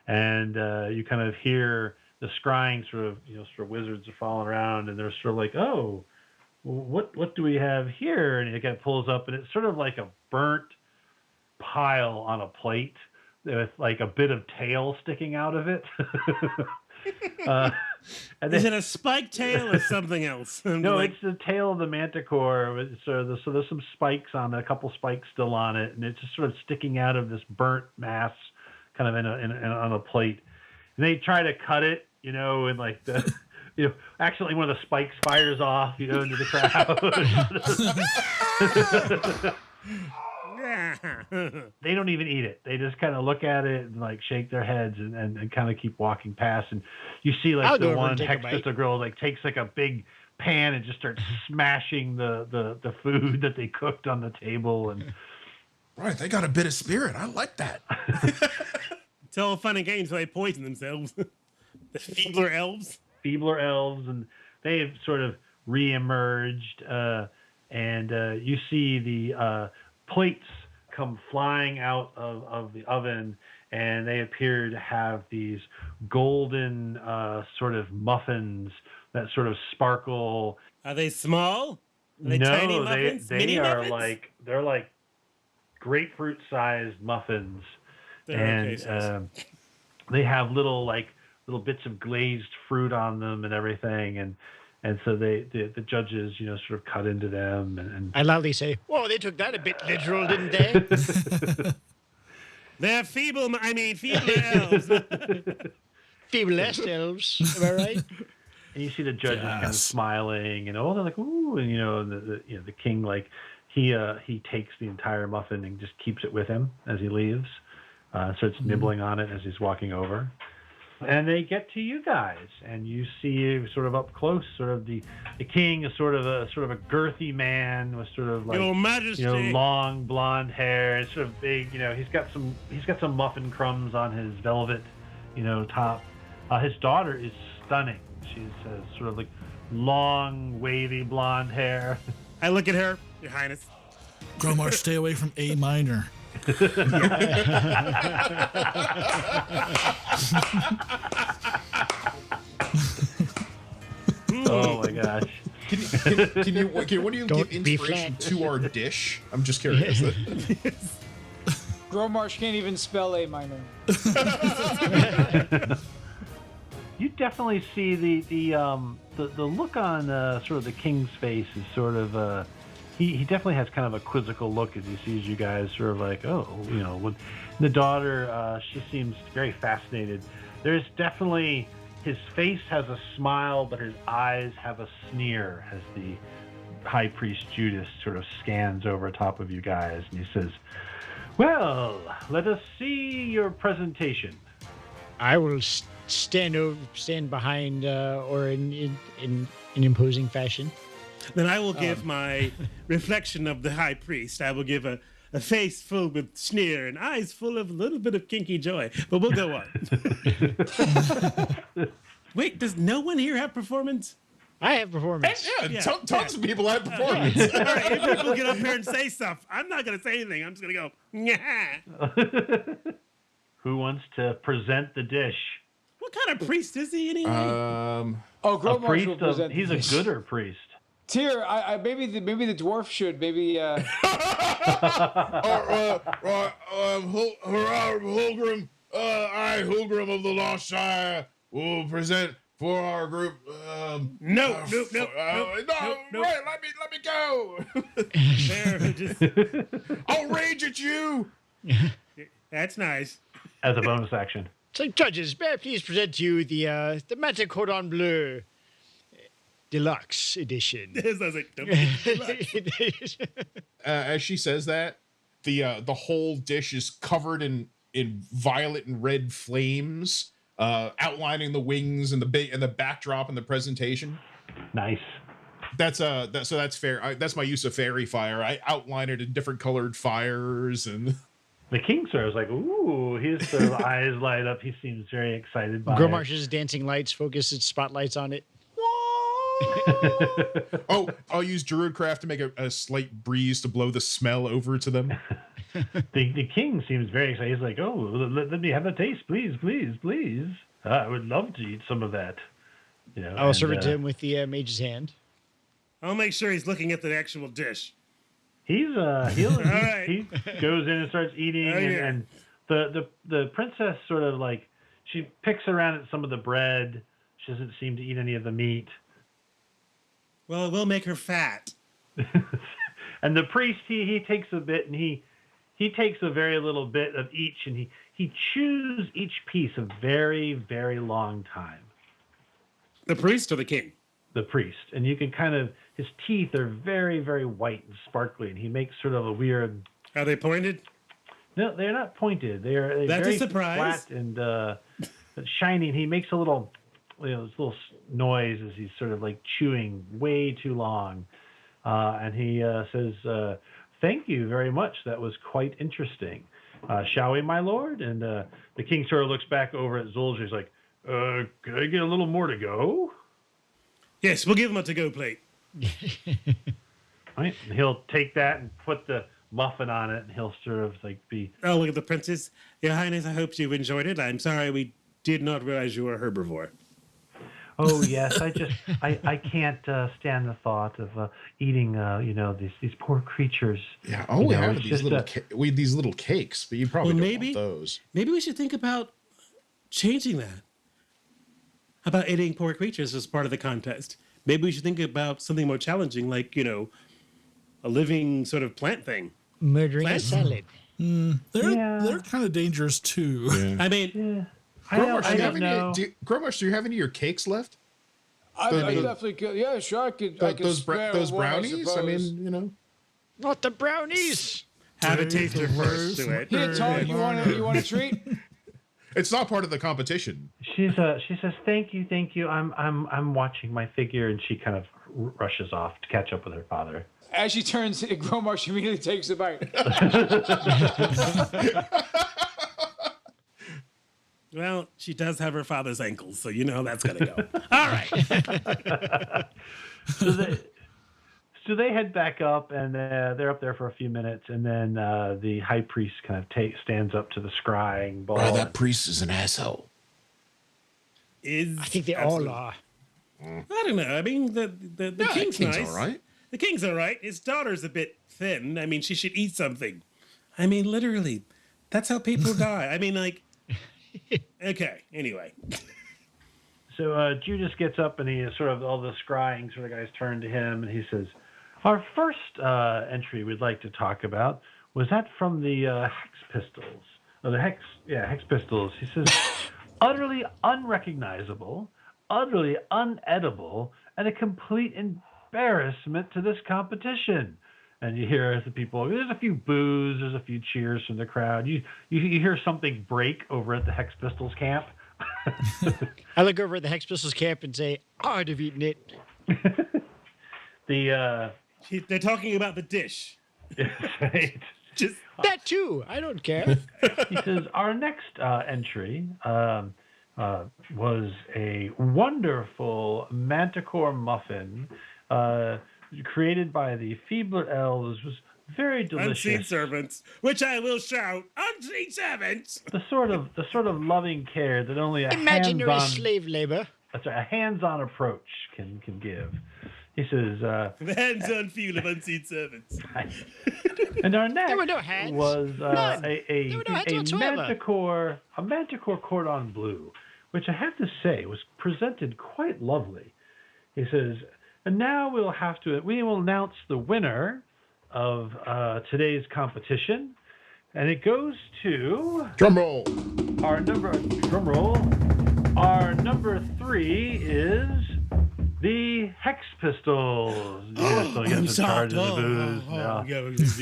and you kind of hear the scrying sort of wizards are falling around, and they're sort of like, oh, what do we have here? And it kind of pulls up, and it's sort of like a burnt pile on a plate with like a bit of tail sticking out of it. And Is it a spike tail or something else? No, it's the tail of the manticore. So there's some spikes on it, a couple spikes still on it, and it's just sort of sticking out of this burnt mass, kind of on a plate. And they try to cut it, and like the. Actually, one of the spikes fires off, into the crowd. They don't even eat it. They just kind of look at it and like shake their heads and kind of keep walking past. And you see like the one hex pistol girl like takes like a big pan and just starts smashing the food that they cooked on the table. And right, they got a bit of spirit. I like that. It's all fun and games, so they poison themselves. The feebler elves. And they've sort of re-emerged, and you see the plates come flying out of the oven, and they appear to have these golden sort of muffins that sort of sparkle. Are they small? Are they tiny muffins? They are muffins? They're like grapefruit-sized muffins, and they have little bits of glazed fruit on them and everything, and so the judges sort of cut into them, and I loudly say, "Whoa, they took that a bit literal, didn't they?" They're feeble elves. Feeblest elves, am I right? And you see the judges kind of smiling, and they're like, "Ooh," and the king, like he takes the entire muffin and just keeps it with him as he leaves, starts nibbling on it as he's walking over. And they get to you guys, and you see sort of up close, sort of the king is sort of a girthy man with sort of like Your Majesty. Long blonde hair and sort of big. He's got some muffin crumbs on his velvet, top. His daughter is stunning. She's sort of like long wavy blonde hair. I look at her, Your Highness. Gromar, stay away from A minor. Oh my gosh. Can you when do you give inspiration to our dish? I'm just curious. Gromarsh can't even spell A minor. You definitely see the look on sort of the king's face is sort of he definitely has kind of a quizzical look as he sees you guys, sort of like, when the daughter, she seems very fascinated. There's definitely, his face has a smile, but his eyes have a sneer as the High Priest Judas sort of scans over top of you guys, and he says, "Well, let us see your presentation." I will stand behind Orin in an imposing fashion. Then I will give my reflection of the High Priest. I will give a face full with sneer and eyes full of a little bit of kinky joy. But we'll go on. Wait, does no one here have performance? I have performance. Tons of people have performance. All right, if people get up here and say stuff, I'm not going to say anything. I'm just going to go, Nyah. Who wants to present the dish? What kind of priest is he anyway? Gromarsh will present. He's a gooder priest. Tyr, I maybe the dwarf should maybe. Hulgrim, I, Hulgrim of the Lost Shire, will present for our group. No. Right, let me go. I'll rage at you. That's nice. As a bonus action. So, judges, may I please present to you the Magic Cordon Bleu Deluxe Edition. As she says that, the whole dish is covered in violet and red flames, outlining the wings and the backdrop and the presentation. Nice. That's fair. That's my use of fairy fire. I outline it in different colored fires, and the king sir is like, ooh, his sort of eyes light up. He seems very excited by Gromarsh's dancing lights focus its spotlights on it. Oh, I'll use Druidcraft to make a slight breeze to blow the smell over to them. The king seems very excited. He's like, "Oh, let me have a taste, please, please, please. I would love to eat some of that." You know, I'll serve it to him with the mage's hand. I'll make sure he's looking at the actual dish. He goes in and starts eating, yeah. and the princess sort of like she picks around at some of the bread. She doesn't seem to eat any of the meat. Well, it will make her fat. And the priest he takes a bit, and he takes a very little bit of each, and he chews each piece a very, very long time. The priest or the king? The priest. And you can kind of, his teeth are very, very white and sparkly, and he makes sort of a weird... Are they pointed? No, they're not pointed. They're That's very a surprise. flat and shiny, and he makes a little, this little noise as he's sort of like chewing way too long. And he says, "Thank you very much. That was quite interesting. Shall we, my lord?" And the king sort of looks back over at Zul'jir. He's like, "Could I get a little more to go?" Yes, we'll give him a to-go plate. Right? And he'll take that and put the muffin on it, and he'll sort of like be... Oh, look at the princess. Your Highness, I hope you enjoyed it. I'm sorry we did not realize you were a herbivore. Oh yes, I can't stand the thought of eating these poor creatures. Yeah, all we have are it's these little cakes, but you probably don't want those. Maybe we should think about changing that. How about eating poor creatures as part of the contest? Maybe we should think about something more challenging, like, a living sort of plant thing. Murdering a Plants? salad. They're kind of dangerous too. Yeah. I mean, I don't know. Gromarsh, do you have any of your cakes left? I definitely could. Yeah, sure. I could Those spare those one, brownies? I suppose. mean, Not the brownies. have a taster first to it. Here, Tom, you want a treat? it's not part of the competition. She says, "Thank you. I'm watching my figure," and she kind of rushes off to catch up with her father. As she turns, Gromarsh immediately takes a bite. Well, she does have her father's ankles, so you know how that's going to go. All right. So they head back up, and they're up there for a few minutes, and then the high priest kind of stands up to the scrying ball. that priest is an asshole. I think they all are. I don't know. I mean, the king's nice. All right. The king's all right. His daughter's a bit thin. I mean, she should eat something. I mean, literally, that's how people die. I mean, like, okay, anyway. So Judas gets up, and he is sort of, all the scrying sort of guys turn to him, and he says, "Our first entry we'd like to talk about was that from the Hex Pistols. Or the Hex Pistols." He says, "Utterly unrecognizable, utterly unedible, and a complete embarrassment to this competition." And you hear the people, there's a few boos, there's a few cheers from the crowd. You hear something break over at the Hex Pistols camp. I look over at the Hex Pistols camp and say, "I'd have eaten it." They're talking about the dish. Right. Just That too. I don't care. He says, "Our next entry was a wonderful manticore muffin created by the feebler elves. Was very delicious. unseen servants, which I will shout, unseen servants. The sort of loving care that only a Imaginary hands-on, slave labor. that's right, a hands-on approach can give." He says, The hands-on feel of unseen servants. and our next There were no hands. was None. a There were no hands whatsoever. manticore cordon bleu, which I have to say was presented quite lovely. He says, "And now we will announce the winner of today's competition, and it goes to Drum roll. our number 3 is the Hex Pistols." Yes, so he gets in charge of the booze.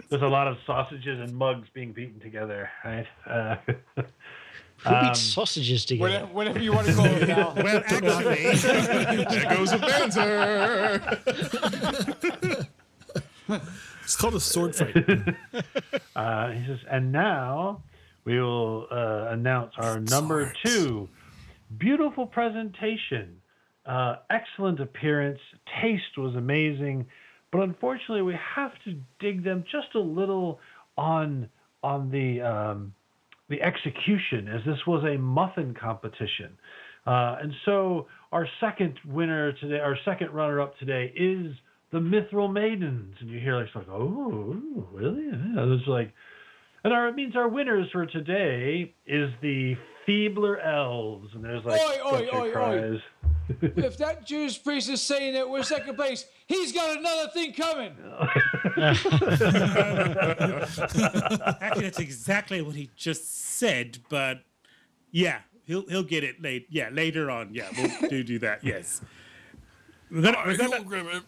There's a lot of sausages and mugs being beaten together, right? Who beats sausages together? Whatever you want to call it now. Well, actually, There goes a banter. It's called a sword fight. He says, "And now we will announce our number 2. Beautiful presentation, excellent appearance, taste was amazing, but unfortunately we have to dig them just a little on the execution, as this was a muffin competition. And so our second winner today, our second runner-up today is the Mithril Maidens. And you hear like, oh, really? Yeah. It's like, and it means our winners for today is the Feebler Elves. And there's like Oi. cries. If that Jewish priest is saying that we're second place, he's got another thing coming. Actually, that's exactly what he just said. But yeah, he'll get it later on. Yeah, we'll do that. Yes. We're gonna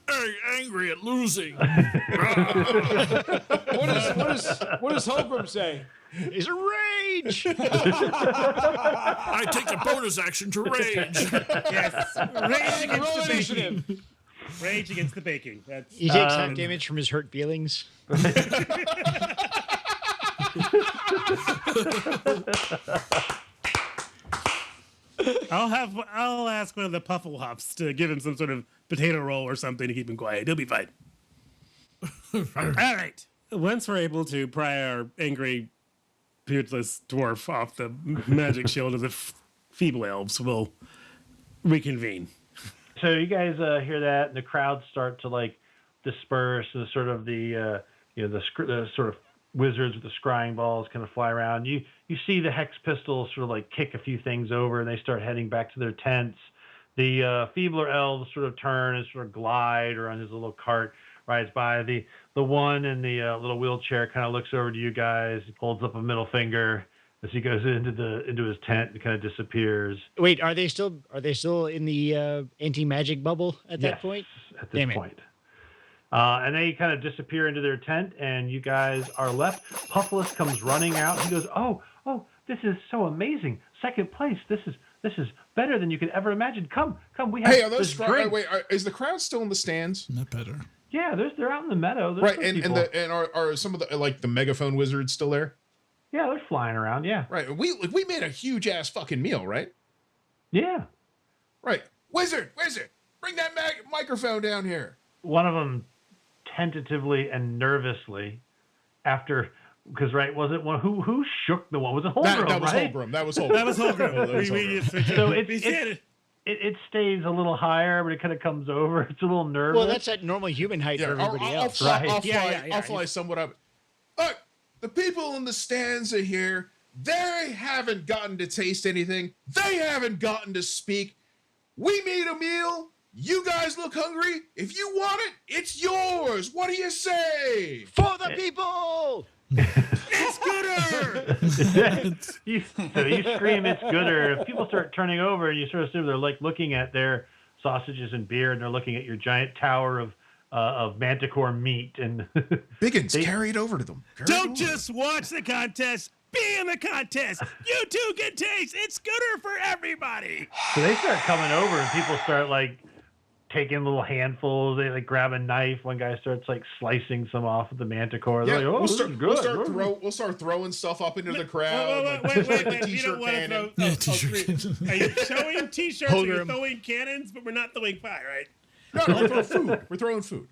angry at losing. What does Holgram say? Is a rage. I take a bonus action to rage. Yes. Rage against Roll the initiative. baking. Rage against the baking. That's He takes half damage from his hurt feelings. I'll ask one of the Pufflehops to give him some sort of potato roll or something to keep him quiet. He'll be fine. All right. Once we're able to pry our angry, beardless dwarf off the magic shield of the feeble elves, we'll reconvene. So you guys hear that, and the crowds start to like disperse, and sort of the sort of wizards with the scrying balls kind of fly around. You see the hex pistols sort of like kick a few things over, and they start heading back to their tents. The feebler elves sort of turn and sort of glide, or on his little cart rides by. The one in the little wheelchair kind of looks over to you guys, holds up a middle finger as he goes into his tent and kind of disappears. Wait, are they still in the anti-magic bubble at that point? At this point. And they kind of disappear into their tent, and you guys are left. Puffless comes running out. He goes, "Oh, this is so amazing! Second place. This is better than you could ever imagine. Come, we have." Hey, are those drink. wait? Is the crowd still in the stands? Not better. Yeah, they're out in the meadow. There's Right, and are some of the like the megaphone wizards still there? Yeah, they're flying around. Yeah. Right. We made a huge ass fucking meal, right? Yeah. Right. Wizard, bring that microphone down here. One of them tentatively and nervously, because was it one who shook the one? Was it Holgram? That was right? Holgram. That was Holgram. So it stays a little higher, but it kind of comes over. It's a little nervous. Well, that's at normal human height for everybody else. I'll fly somewhat up. Look, the people in the stands are here. They haven't gotten to taste anything. They haven't gotten to speak. We made a meal. You guys look hungry. If you want it, it's yours. What do you say? For the people! It's gooder! you scream, "It's gooder." If people start turning over, and you sort of assume they're like looking at their sausages and beer, and they're looking at your giant tower of manticore meat, and Biggins, carry it over to them. Don't just watch the contest. Be in the contest. You too can taste. It's gooder for everybody. So they start coming over, and people start like taking little handfuls. They like grab a knife. One guy starts like slicing some off of the manticore. They're like, "Oh, this is good." We'll start throwing stuff up into the crowd. Wait. You don't want to throw t-shirt cannon. Are you showing t-shirts or you're throwing cannons, but we're not throwing fire, right? No, we're throwing food. We're throwing food.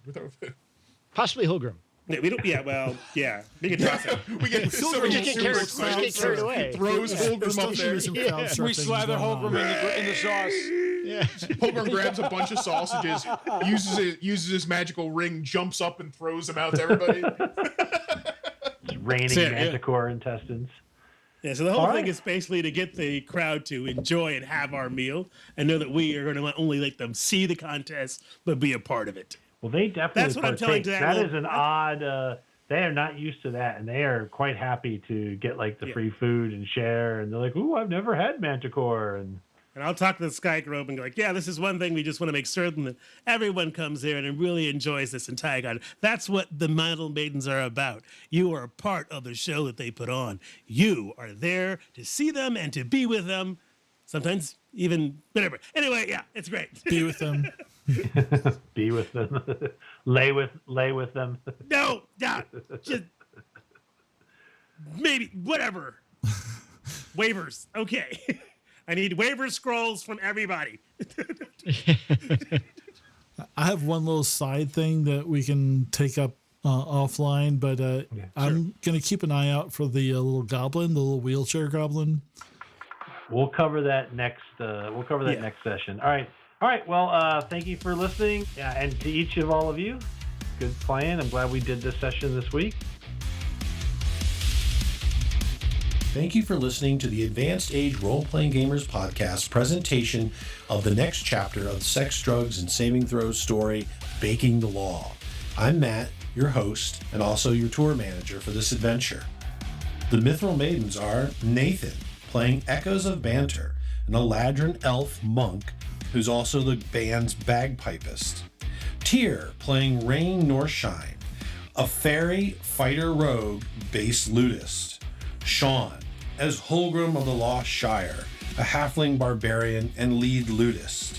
Possibly Holgram. Yeah, we don't. Yeah, well, yeah. We can toss it. We get carried away. Throws Holgram up there. We slather Holgram in the sauce. Yeah. Holgram grabs a bunch of sausages, uses his magical ring, jumps up and throws them out to everybody. It's raining manticore intestines. Yeah, so the whole thing is basically to get the crowd to enjoy and have our meal and know that we are going to not only let them see the contest, but be a part of it. Well, they definitely That's what I'm telling partake. That is an odd. They are not used to that, and they are quite happy to get like the free food and share. And they're like, "Ooh, I've never had manticore." And I'll talk to the Sky Group and go like, "Yeah, this is one thing we just want to make certain that everyone comes here and really enjoys this entire con. That's what the Mithril Maidens are about. You are a part of the show that they put on. You are there to see them and to be with them. Sometimes even whatever. Anyway, yeah, it's great. Be with them." Be with them, lay with them. No, just maybe whatever. Waivers. Okay. I need waiver scrolls from everybody. I have one little side thing that we can take up offline, but I'm going to keep an eye out for the little goblin, the little wheelchair goblin. We'll cover that next. Next session. All right. Well, thank you for listening, and to each of all of you, good playing. I'm glad we did this session this week. Thank you for listening to the Advanced Age Role-Playing Gamers podcast presentation of the next chapter of the Sex, Drugs, and Saving Throws story, Baking the Law. I'm Matt, your host, and also your tour manager for this adventure. The Mithril Maidens are Nathan, playing Echoes of Banter, an Eladrin elf monk who's also the band's bagpipist. Tyr, playing Rain Northshine, a fairy fighter rogue bass lutist. Sean, as Holgrim of the Lost Shire, a halfling barbarian and lead lutist.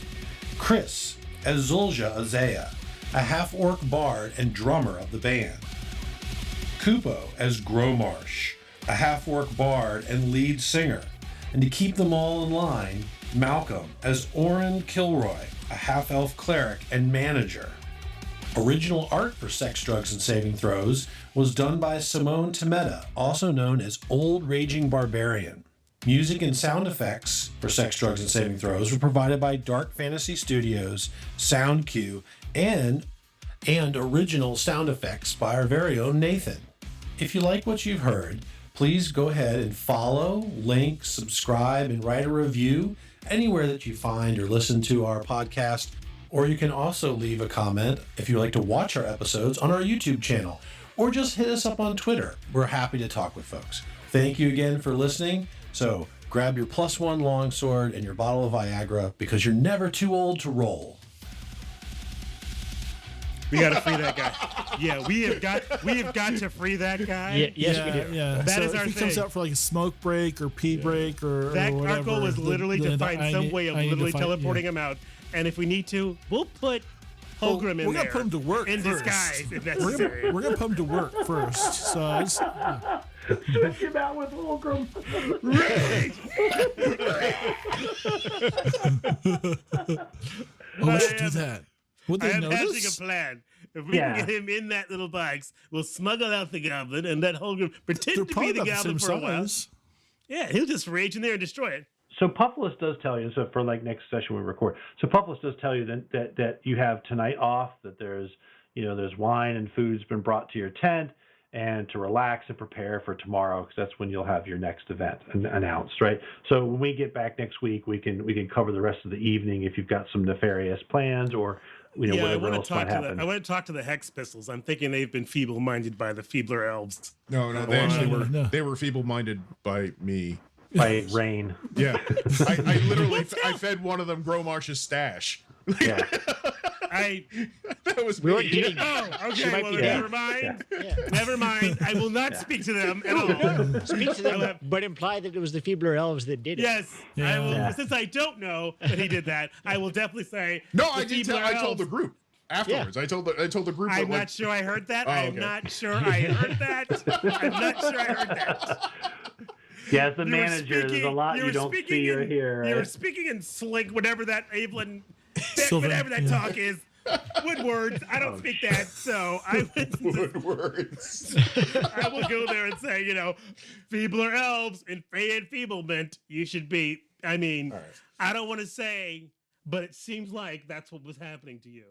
Chris, as Zulja Azea, a half-orc bard and drummer of the band. Kupo, as Gromarsh, a half-orc bard and lead singer. And to keep them all in line, Malcolm, as Orin Killroy, a half-elf cleric and manager. Original art for Sex, Drugs, and Saving Throws was done by Simone Temeta, also known as Old Raging Barbarian. Music and sound effects for Sex, Drugs, and Saving Throws were provided by Dark Fantasy Studios, SoundQ, and original sound effects by our very own Nathan. If you like what you've heard, please go ahead and follow, link, subscribe, and write a review anywhere that you find or listen to our podcast. Or you can also leave a comment if you like to watch our episodes on our YouTube channel, or just hit us up on Twitter. We're happy to talk with folks. Thank you again for listening. So grab your +1 longsword and your bottle of Viagra, because you're never too old to roll. We got to free that guy. Yeah, we have got to free that guy. Yes, we do. Yeah. That is if our he comes thing. out for like a smoke break or pee break or That whatever, our goal is literally to find some way of literally teleporting him out. And if we need to, we'll put Holgrim in there. We're gonna put him to work in first. disguise if necessary. We're gonna put him to work first. So I just, Switch him out with Holgrim. we should do that. Would I they am hatching notice? a plan. If we can get him in that little box, we'll smuggle out the goblin and let Holgrim pretend They're to be probably the about goblin the for same a while. size. Yeah, he'll just rage in there and destroy it. So Puffless does tell you, so for like next session we record, so Puffless does tell you that you have tonight off, that there's wine and food's been brought to your tent, and to relax and prepare for tomorrow, because that's when you'll have your next event announced, right? So when we get back next week, we can cover the rest of the evening if you've got some nefarious plans or whatever else might happen. I want to talk to the Hex Pistols. I'm thinking they've been feeble-minded by the feebler elves. No, they actually were. They were feeble-minded by me. By Rain. Yeah, I literally I fed one of them Gromarsh's stash. Yeah. That was We me. weren't eating. Oh, okay. might Well, be never mind. Yeah. Never mind. I will not speak to them at all. Speak to them, but imply that it was the feebler elves that did it. Yes, I will. Since I don't know that he did that, I will definitely say. No, the I did. feebler I told the elves- group afterwards. I told the group. I'm that, not sure I heard that. Oh, I'm okay. not sure I heard that. I'm not sure I heard that. Yeah, as the You were manager, there's a lot you were don't speaking see or in- hear. You were Right? speaking in Slink, whatever that Evelyn, Sylvan, whatever that yeah. talk is. Woodwords. I don't speak that, so I would. words. I will go there and say, feebler elves and fey enfeeblement, you should be. I mean, All right. I don't want to say, but it seems like that's what was happening to you.